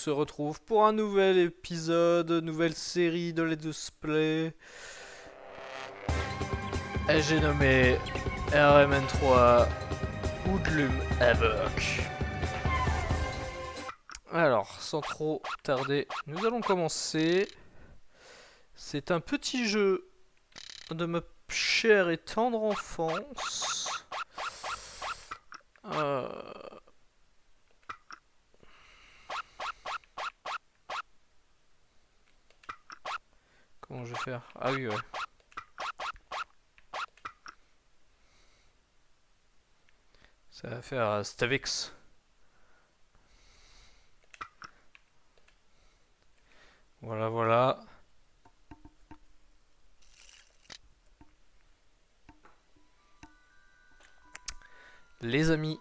se retrouve pour un nouvel épisode, nouvelle série de Let's Play. Et j'ai nommé RMN3 Hoodlum Havoc. Alors, sans trop tarder, nous allons commencer. C'est un petit jeu de ma chère et tendre enfance. Comment je vais faire? Ah oui, ouais. Ça va faire Stavix. Voilà, voilà. Les amis,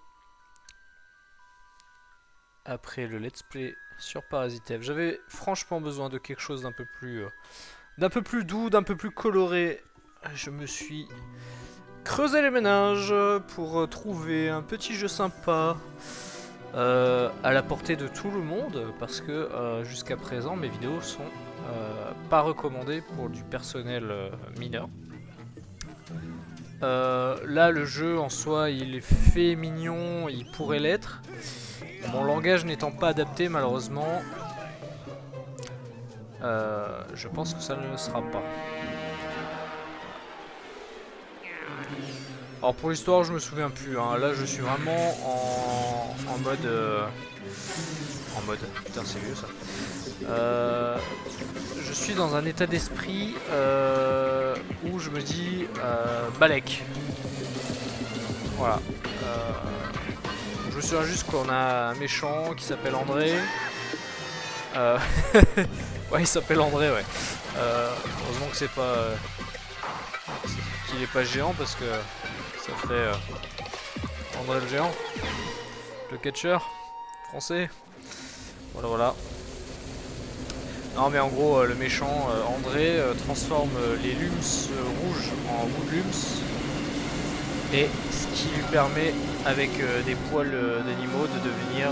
après le let's play sur Parasite Eve, j'avais franchement besoin de quelque chose d'un peu plus doux, d'un peu plus coloré. Je me suis creusé les méninges pour trouver un petit jeu sympa à la portée de tout le monde, parce que jusqu'à présent mes vidéos sont pas recommandées pour du personnel mineur. Là le jeu en soi il est fait mignon, il pourrait l'être. Mon langage n'étant pas adapté malheureusement, je pense que ça ne le sera pas. Alors pour l'histoire je me souviens plus, hein. Là je suis vraiment en mode... putain c'est vieux ça. Je suis dans un état d'esprit où je me dis Balek. Voilà. Je me souviens juste qu'on a un méchant qui s'appelle André. Ouais, il s'appelle André, ouais. Heureusement que c'est pas qu'il est pas géant parce que ça ferait André le géant, le catcheur français. Voilà, voilà. Non mais en gros le méchant André transforme les lums rouges en woodlums, et ce qui lui permet avec des poils d'animaux de devenir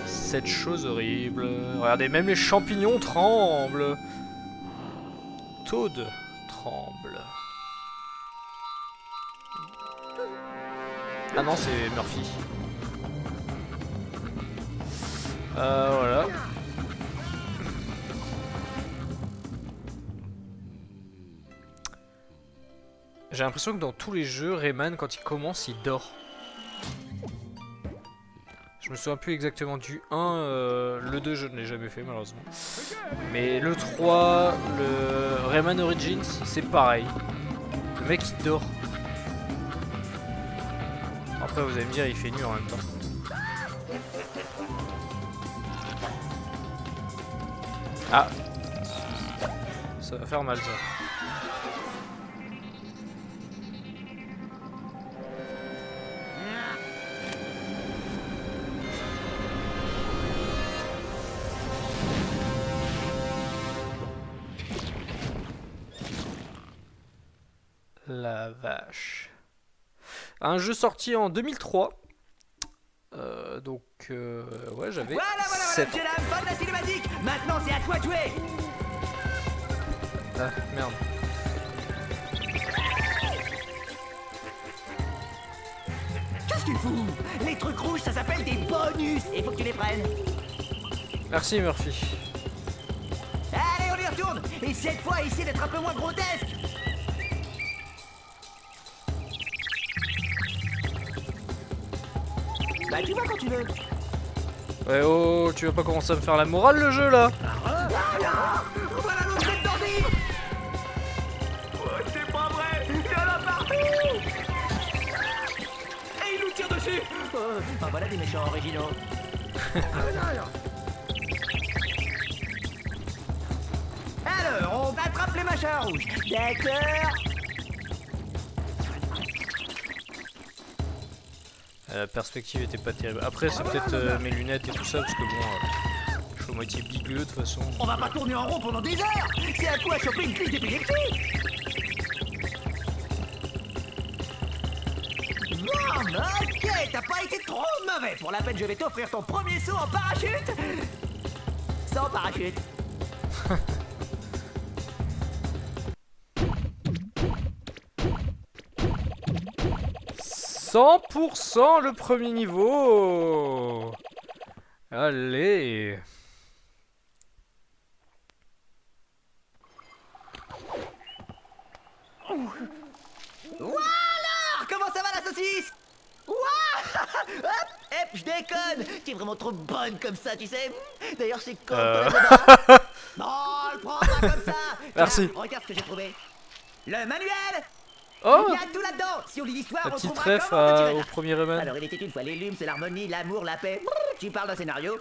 cette chose horrible. Regardez, même les champignons tremblent. Toad tremble. Ah non, c'est Murphy. Voilà. J'ai l'impression que dans tous les jeux, Rayman, quand il commence, il dort. Je me souviens plus exactement du 1, le 2 je ne l'ai jamais fait malheureusement. Mais le 3, le Rayman Origins, c'est pareil. Le mec il dort. Après vous allez me dire il fait nuit en même temps. Ah, ça va faire mal ça. La vache. Un jeu sorti en 2003. Donc, ouais, j'avais. Voilà, cette... monsieur dame, fin de la cinématique. Maintenant, c'est à toi de jouer. Ah, merde. Qu'est-ce que tu fous? Les trucs rouges, ça s'appelle des bonus. Il faut que tu les prennes. Merci, Murphy. Allez, on y retourne. Et cette fois, essaie d'être un peu moins grotesque. Bah, tu vois quand tu veux. Ouais, oh, tu vas pas commencer à me faire la morale le jeu là? Voilà l'autre tête d'ordi. Oh, c'est pas vrai. Il y en a partout. Et il nous tire dessus. Ah, voilà des méchants originaux. Alors, on attrape les machins rouges. D'accord. La perspective était pas terrible. Après, c'est peut-être mes lunettes et tout ça, parce que bon, je suis à moitié bigleux de toute façon. On va pas tourner en rond pendant des heures. C'est à toi de choper une crise d'épilepsie. Ok, t'as pas été trop mauvais. Pour la peine, je vais t'offrir ton premier saut en parachute. Sans parachute. 100% le premier niveau. Allez. Voilà. Comment ça va la saucisse? Ouah. Hop, je déconne. T'es vraiment trop bonne comme ça, tu sais. D'ailleurs, c'est con. Non, le prends pas comme ça. Merci. Tiens, regarde ce que j'ai trouvé. Le manuel. Oh, Il y a tout là-dedans. Si on lit l'histoire, la on petite trouvera ref comment te tirer au là. premier Rayman. Alors, il était une fois les lumes, c'est l'harmonie, l'amour, la paix. Tu parles d'un scénario.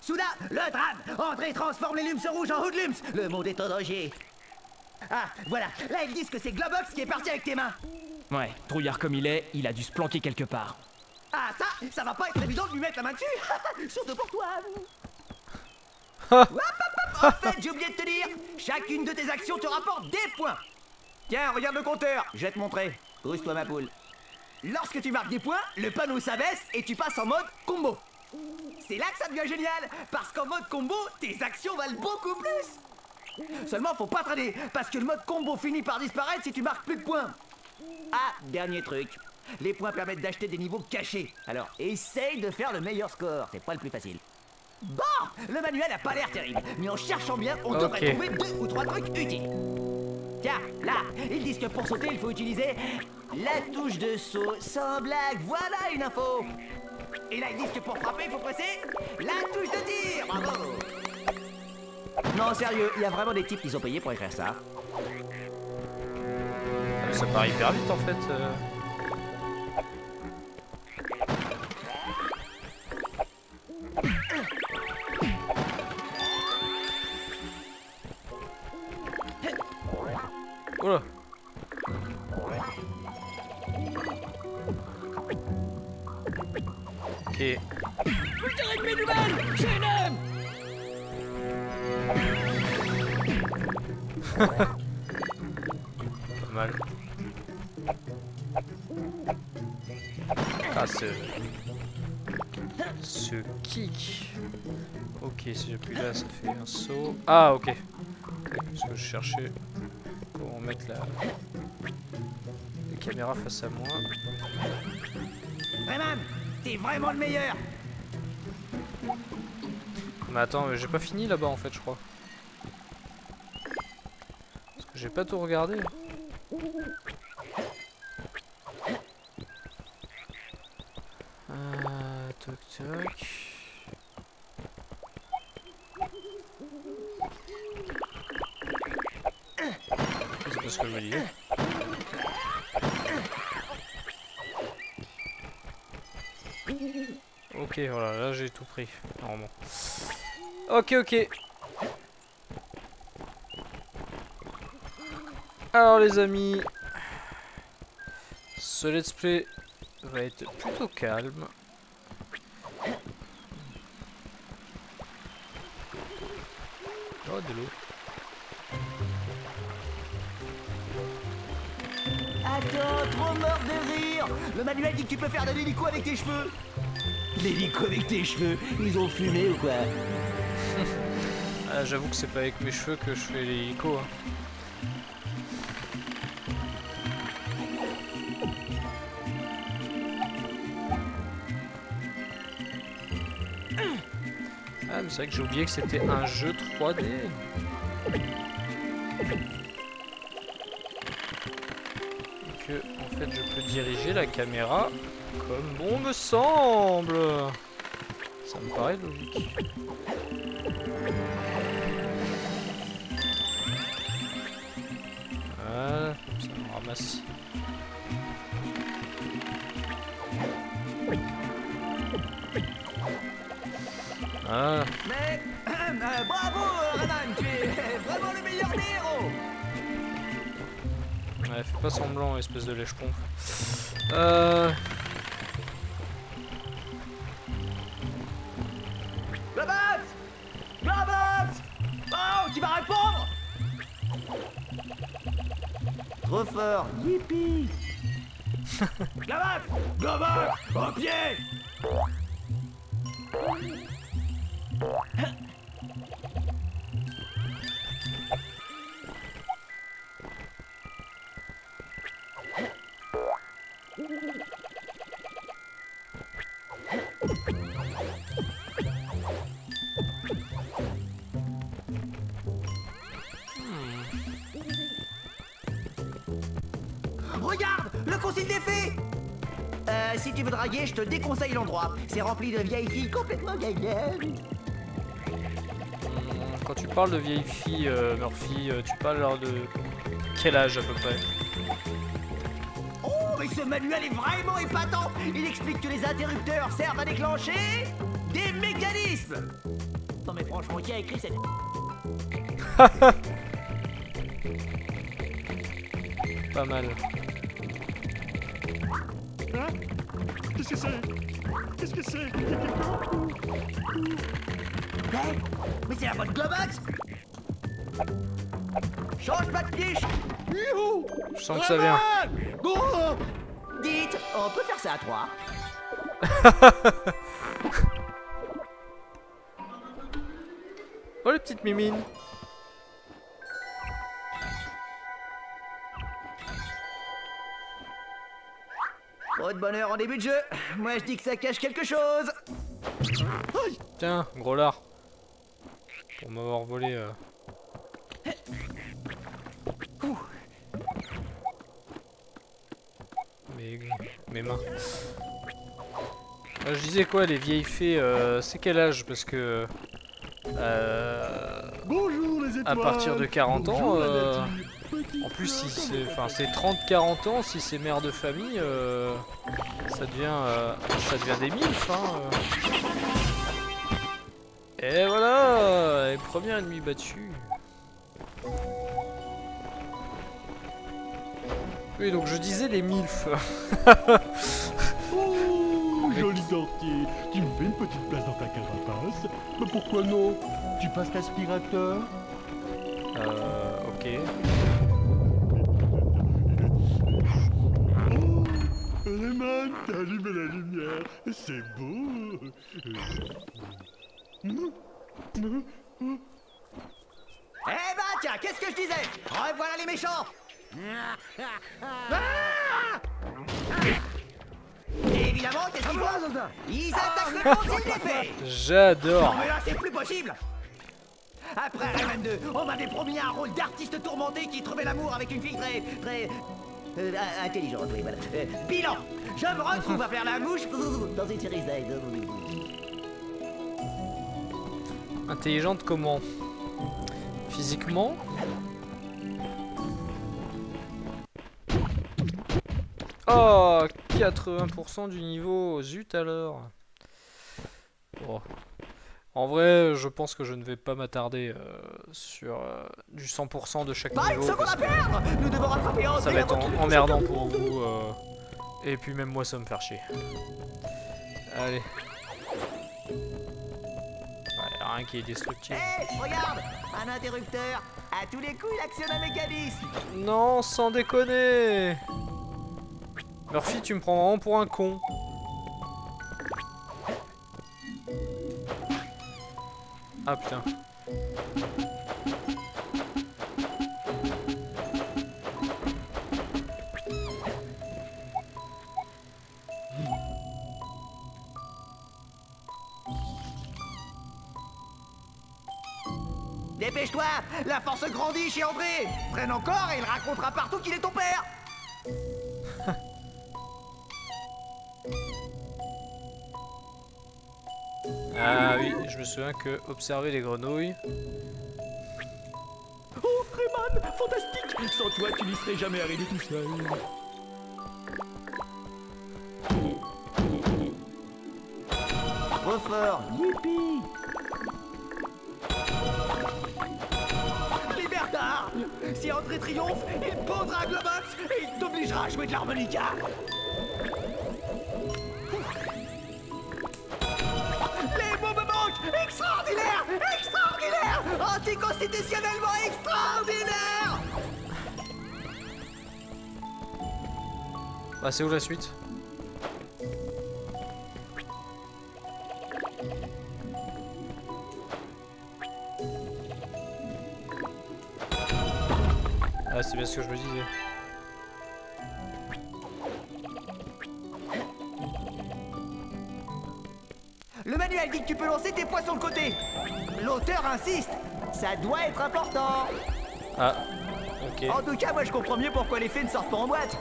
Soudain, le drame. André transforme les lumes rouges en hoodlums. Le monde est en danger. Ah, voilà. Là, ils disent que c'est Globox qui est parti avec tes mains. Ouais, trouillard comme il est, il a dû se planquer quelque part. Ah, ça va pas être évident de lui mettre la main dessus. Surtout pour toi. En fait, j'ai oublié de te dire, chacune de tes actions te rapporte des points. Tiens, regarde le compteur. Je vais te montrer. Pousse-toi, ma poule. Lorsque tu marques des points, le panneau s'abaisse et tu passes en mode combo. C'est là que ça devient génial, parce qu'en mode combo, tes actions valent beaucoup plus. Seulement, faut pas traîner, parce que le mode combo finit par disparaître si tu marques plus de points. Ah, dernier truc. Les points permettent d'acheter des niveaux cachés. Alors, essaye de faire le meilleur score, c'est pas le plus facile. Bon, le manuel a pas l'air terrible, mais en cherchant bien, on devrait trouver 2 ou 3 trucs utiles. Tiens, là, ils disent que pour sauter, il faut utiliser la touche de saut. Sans blague, voilà une info. Et là, ils disent que pour frapper, il faut presser la touche de tir. Bravo. Non, sérieux, il y a vraiment des types qui sont payés pour écrire ça. Ça part hyper vite en fait. Oula. Ok. Je dirais de mes nouvelles, j'ai une âme. Pas mal. Ah, ce kick. Ok, si j'appuie là, ça fait un saut. Ah, ok. Ce que je cherchais pour mettre la caméra face à moi. Rayman, t'es vraiment le meilleur. Mais attends, j'ai pas fini là-bas en fait, je crois. Parce que j'ai pas tout regardé. Toc toc. C'est pas ce que je me disais. Ok, voilà, là j'ai tout pris, normalement. Ok, ok. Alors les amis, ce let's play va être plutôt calme. Oh, de l'eau. Attends, trop mort de rire. Le manuel dit que tu peux faire de l'hélico avec tes cheveux. L'hélico avec tes cheveux, ils ont fumé ou quoi? Ah, j'avoue que c'est pas avec mes cheveux que je fais l'hélico. Hein. Ah, mais c'est vrai que j'ai oublié que c'était un jeu 3D. Et que, en fait, je peux diriger la caméra comme bon me semble. Ça me paraît logique. Voilà, comme ça on ramasse. Ah. Mais, bravo Rayman, tu es vraiment le meilleur des héros. Ouais, fais pas semblant, espèce de lèche-pompe. Globox! Globox! Oh, tu vas répondre? Trop fort, yippee! Globax! Globax! Au pied! Regarde! Le concile des fées! Si tu veux draguer, je te déconseille l'endroit. C'est rempli de vieilles filles complètement gaillènes. Quand tu parles de vieille fille, Murphy, tu parles alors de quel âge à peu près? Oh, mais ce manuel est vraiment épatant! Il explique que les interrupteurs servent à déclencher des mécanismes! Non mais franchement, qui a écrit cette... Pas mal. Hein? Qu'est-ce que c'est? Qu'est-ce que c'est? Il y a quelqu'un? Hey, mais c'est la bonne Globax! Change pas de piche! Youhou! Je sens que ça vient. Oh, dites, on peut faire ça à trois? Oh les petites mimines. Trop de bonheur en début de jeu. Moi je dis que ça cache quelque chose. Tiens, gros lard. Pour m'avoir volé. Mes mains. Je disais quoi, les vieilles fées, c'est quel âge? Parce que. Bonjour les étoiles! À partir de 40 ans, Bonjour, la nature. en plus, si c'est, enfin, c'est 30-40 ans, si c'est mère de famille, ça devient des milfs, hein. Et voilà, et première ennemie battue. Oui, donc je disais les milfs. Oh, joli dentier. Tu me fais une petite place dans ta carapace? Mais pourquoi non? Tu passes l'aspirateur? Ok. Oh, Rayman, t'as allumé la lumière. C'est beau. Eh ben tiens, qu'est-ce que je disais? Revoilà les méchants! Ah! Et évidemment, qu'est-ce qu'ils font? Ils attaquent le concile des fées! J'adore. Non mais là c'est plus possible! Après Rayman 2, on m'avait promis un rôle d'artiste tourmenté qui trouvait l'amour avec une fille très intelligente, oui voilà. Bilan! Je me retrouve à faire la mouche dans une série Z. Intelligente comment? Physiquement? Oh, 80% du niveau, zut alors. Bon. En vrai, je pense que je ne vais pas m'attarder sur du 100% de chaque Pas une niveau. seconde Parce à que perdre! Nous devons rattraper ça va être emmerdant pour vous. Et puis même moi, ça va me faire chier. Allez. Ouais, rien qui est destructible. Hé, regarde! Un interrupteur! À tous les coups, il actionne un mécanisme! Non, sans déconner. Murphy, tu me prends vraiment pour un con. Ah putain. Dépêche-toi! La force grandit chez André! Traîne encore et il racontera partout qu'il est ton père! Ah oui, je me souviens que observer les grenouilles. Oh, Rayman, fantastique! Sans toi, tu n'y serais jamais arrivé tout seul. Trop fort! Youpi! Libertard! Si André triomphe, il pondra un Globox et il t'obligera à jouer de l'harmonica! Les mots me manquent! Extraordinaire! Extraordinaire! Anticonstitutionnellement extraordinaire! Ah, c'est où la suite? Ah, c'est bien ce que je me disais. Le manuel dit que tu peux lancer tes points sur le côté. L'auteur insiste. Ça doit être important. Ah, ok. En tout cas, moi je comprends mieux pourquoi les faits ne sortent pas en boîte.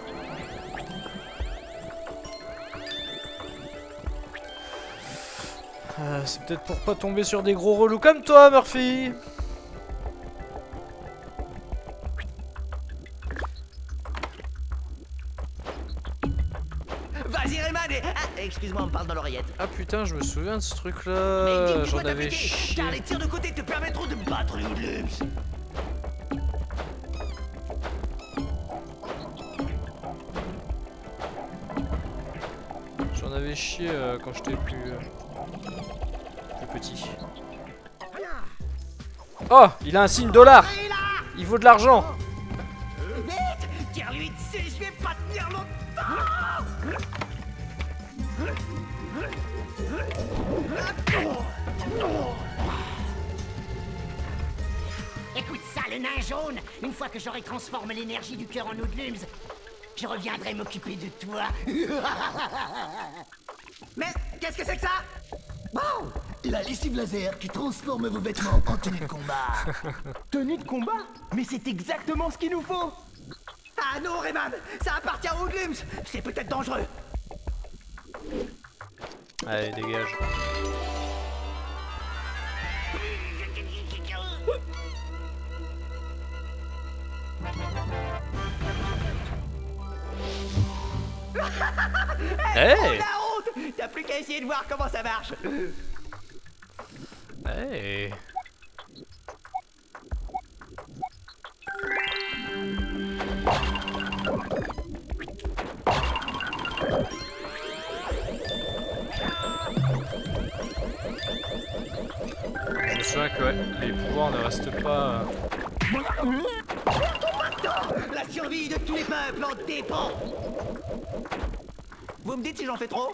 C'est peut-être pour pas tomber sur des gros relous comme toi, Murphy. Vas-y Rayman et... Ah, excuse-moi, on me parle dans l'oreillette. Ah putain, je me souviens de ce truc Mais là. dis-moi J'en t'appliquer, avais chié. car les tirs de côté te permettront de battre les hoodlums. J'en avais chié quand j'étais plus petit. Oh, il a un signe dollar. Et là, Il vaut de l'argent. vite, tire-lui dessus, je vais pas tenir longtemps. Écoute ça, le nain jaune. Une fois que j'aurai transformé l'énergie du cœur en hoodlums, je reviendrai m'occuper de toi. Mais qu'est-ce que c'est que ça? Wow, la lessive laser qui transforme vos vêtements en tenue de combat. Tenue de combat? Mais c'est exactement ce qu'il nous faut. Ah non Rayman, ça appartient aux hoodlums. C'est peut-être dangereux. Allez, dégage. Hey! La honte. T'as plus qu'à essayer de voir comment ça marche. Hey! Je me souviens que ouais, les pouvoirs ne restent pas. La survie de tous les peuples en dépend. Vous me dites si j'en fais trop?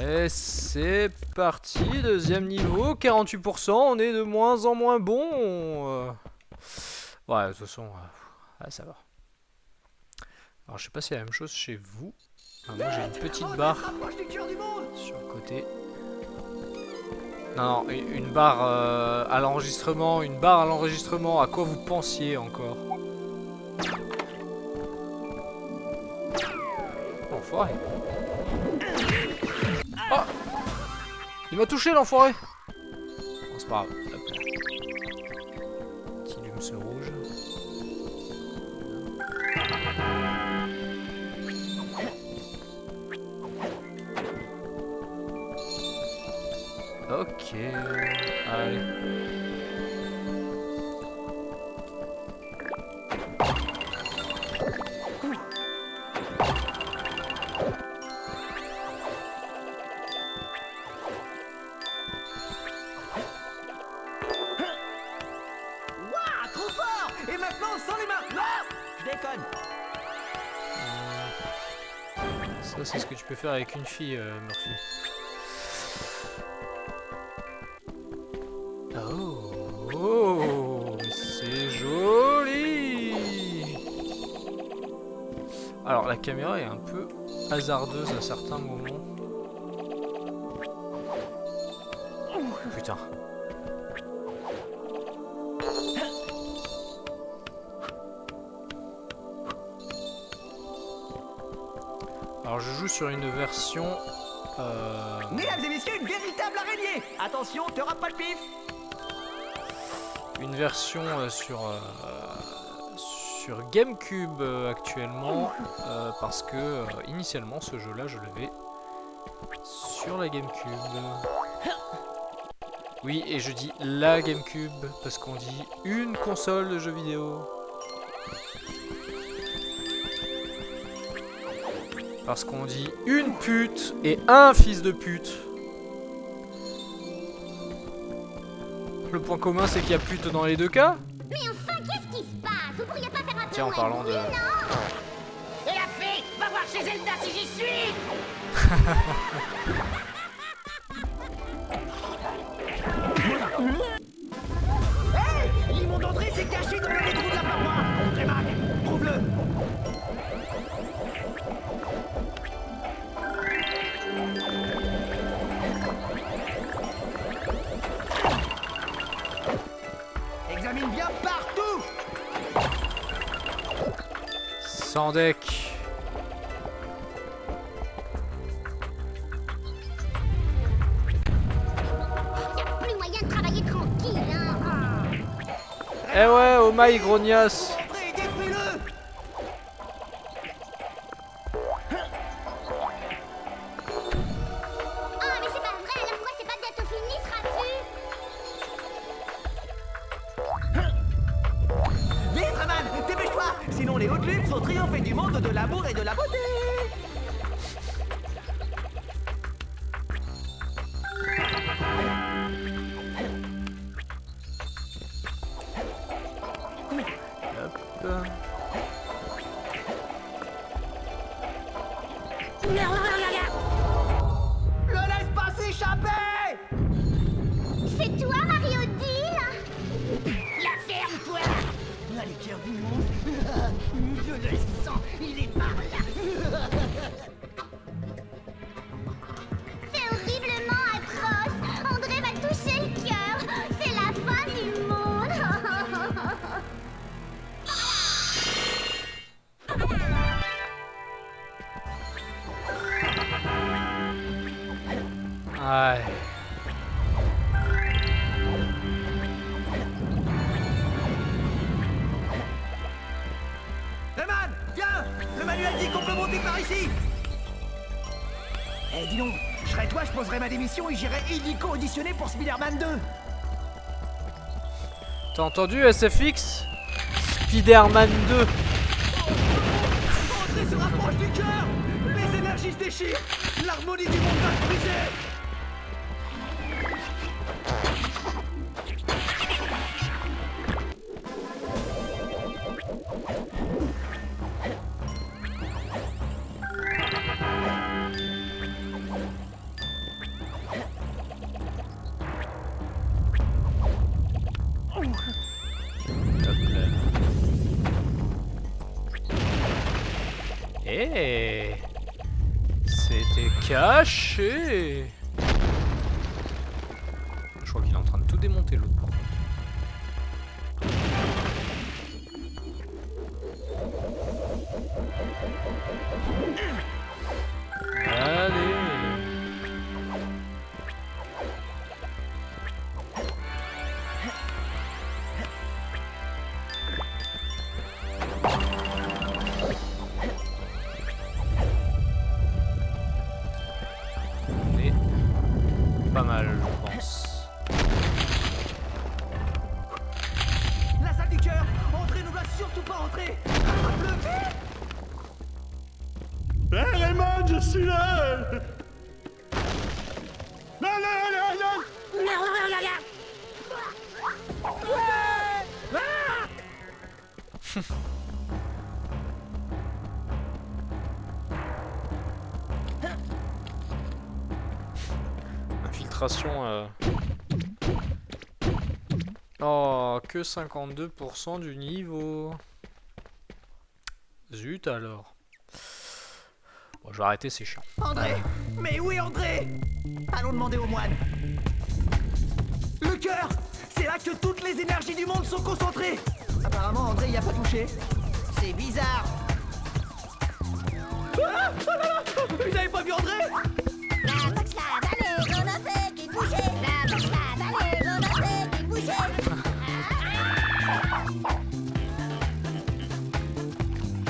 Et c'est parti, deuxième niveau, 48%, on est de moins en moins bon. Ouais, de toute façon, ouais, ça va. Alors je sais pas si c'est la même chose chez vous. Ah, moi j'ai une petite barre sur le côté. Non, non, une barre à l'enregistrement, une barre à l'enregistrement, à quoi vous pensiez encore? Enfoiré. Oh! Il m'a touché l'enfoiré! Bon, c'est pas grave. Hop. Petit lume rouge. Ok. Allez. Waouh, trop fort! Et maintenant, sans les mains! Ah, je déconne! Ça, c'est ce que tu peux faire avec une fille, Murphy. Oh, oh, c'est joli! Alors, la caméra est un peu hasardeuse à certains moments. Putain. Alors je joue sur une version... Mesdames et messieurs, une véritable araignée! Attention, te rate pas le pif! Une version sur GameCube actuellement parce que initialement ce jeu là je l'avais sur la GameCube. Oui, et je dis la GameCube parce qu'on dit une console de jeux vidéo. Parce qu'on dit une pute et un fils de pute. Le point commun, c'est qu'il y a pute dans les deux cas. Mais enfin, qu'est-ce qui se passe? Vous pourriez pas faire un peu Tiens, en moins parlant bruit, de... non? Et la fée, va voir chez Zelda si j'y suis. Hey, l'immonde André s'est caché dans le trou de la paroi. Rayman, prouve-le. Examine bien partout. Sans deck. Y a plus moyen de travailler tranquille, hein? Eh ouais, oh my grognasse. André, détruis-le. Ah, mais c'est pas vrai, alors pourquoi c'est pas bientôt fini ce raffut? Vite, Rayman, dépêche-toi. Sinon, les hautes luttes vont triompher du monde de l'amour et de la beauté. Hop. Le laisse pas s'échapper. C'est toi, Mario Deal? La ferme-toi. Là, les cœurs du monde. Je le sens, il est par là. C'est horriblement atroce. André va toucher le cœur. C'est la fin du monde. Ouais. Rayman, viens. Le manuel dit qu'on peut monter par ici. Eh, dis donc, je serais toi, je poserais ma démission et j'irais illico auditionner pour Spider-Man 2. T'as entendu SFX? Spider-Man 2. André se rapproche du cœur. Les énergies se déchirent. L'harmonie du monde va se briser. Eh, c'était caché. Je crois qu'il est en train de tout démonter l'autre. par contre. Allez. On est pas mal, je pense. La salle du cœur. André ne doit surtout pas entrer. Attrape-le vite. Hé Rayman, je suis là. Là, là, là, là. Infiltration. Oh, que 52% du niveau. Zut alors. Bon, je vais arrêter, c'est chiant. André. Mais où est André? Allons demander au moine. Le cœur. C'est là que toutes les énergies du monde sont concentrées. Apparemment, André y a pas touché. C'est bizarre. Ah, oh là là, vous avez pas vu André? La boxe là, allez, on a fait qu'il bougeait. La boxe là, allez, on a fait qu'il bougeait.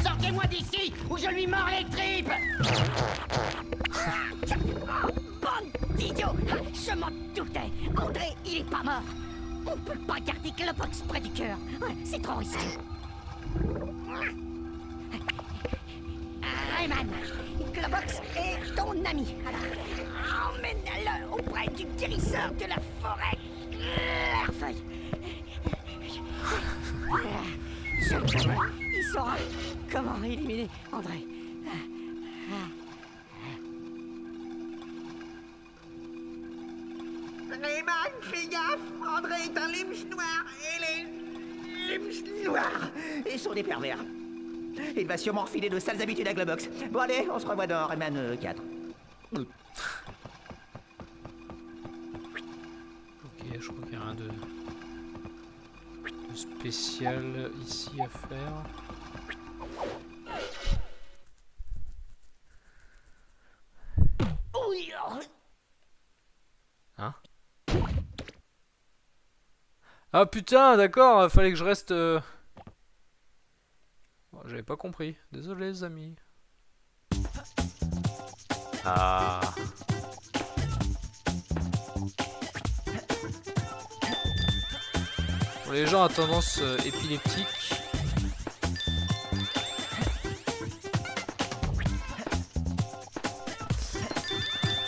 Sortez-moi d'ici ou je lui mords les tripes. Bande d'idiots. Je m'en doutais. André, il est pas mort. On peut pas garder Clopox près du cœur. C'est trop risqué. Rayman, Globox est ton ami. Alors, emmène-le auprès du guérisseur de la forêt. Clairefeuille. Seul il saura comment éliminer André. Rayman, fais gaffe! André est un limche noir et les limches noirs ils sont des pervers. Il va sûrement refiler de sales habitudes à Globox. Bon allez, on se revoit dans Rayman 4. Ok, je crois qu'il n'y a rien de spécial ici à faire. Hein? Ah putain, d'accord, fallait que je reste... Bon, j'avais pas compris. Désolé les amis. Ah. Pour les gens à tendance épileptique,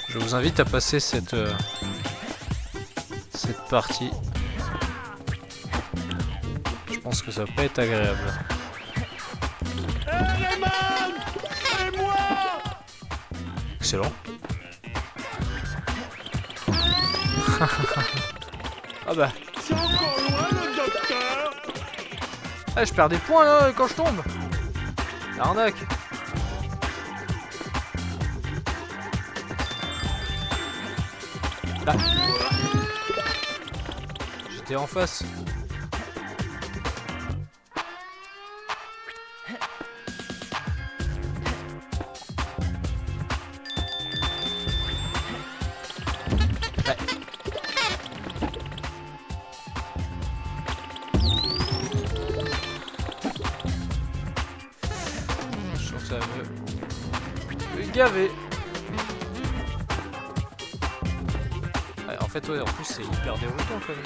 je vous invite à passer cette partie. Je pense que ça va pas être agréable. Hé Rayman! C'est moi! Excellent. Ah bah. C'est encore loin le docteur! Ah, je perds des points là quand je tombe. L'arnaque. Là. J'étais en face. Ouais. Je sens que ça va me gaver. Ouais, en fait, ouais, en plus c'est hyper déroutant quand même.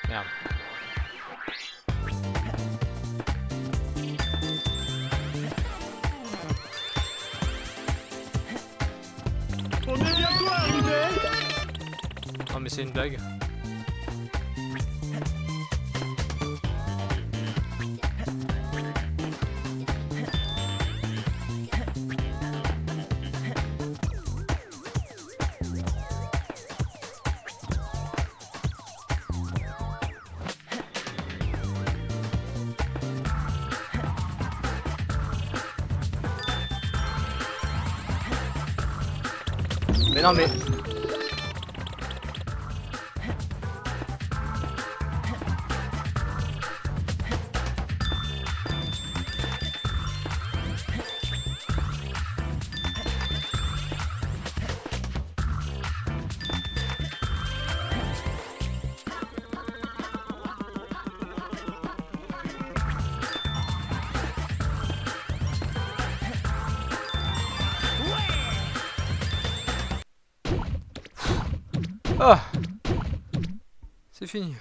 Merde. On est bientôt arrivé! Non mais c'est une blague. Mais non mais... Ah, c'est fini.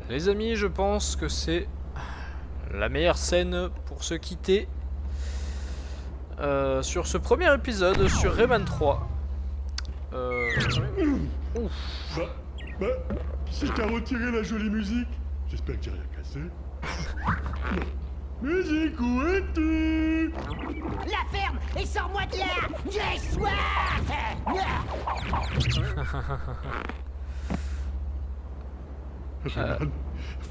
Les amis, je pense que c'est la meilleure scène pour se quitter sur ce premier épisode sur Rayman 3. Ouf. Bah, si t'as retiré la jolie musique, j'espère que j'ai rien cassé. Musique, où es-tu? La ferme et sors-moi de là! J'ai soif! Rayman,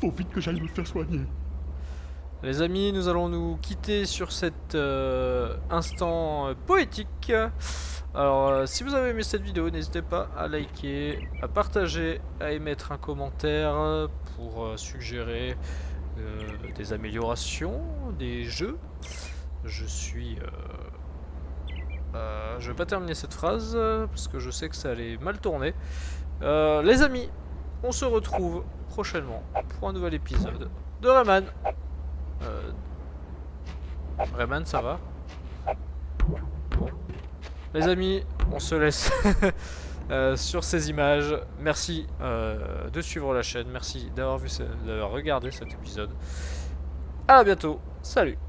faut vite que j'aille me faire soigner. Les amis, nous allons nous quitter sur cet instant poétique. Alors, si vous avez aimé cette vidéo, n'hésitez pas à liker, à partager, à émettre un commentaire pour suggérer des améliorations, des jeux. Je vais pas terminer cette phrase parce que je sais que ça allait mal tourner. Les amis, on se retrouve prochainement pour un nouvel épisode de Rayman. Rayman, ça va? Bon. Les amis, on se laisse sur ces images. Merci de suivre la chaîne. Merci d'avoir regardé cet épisode. À bientôt. Salut.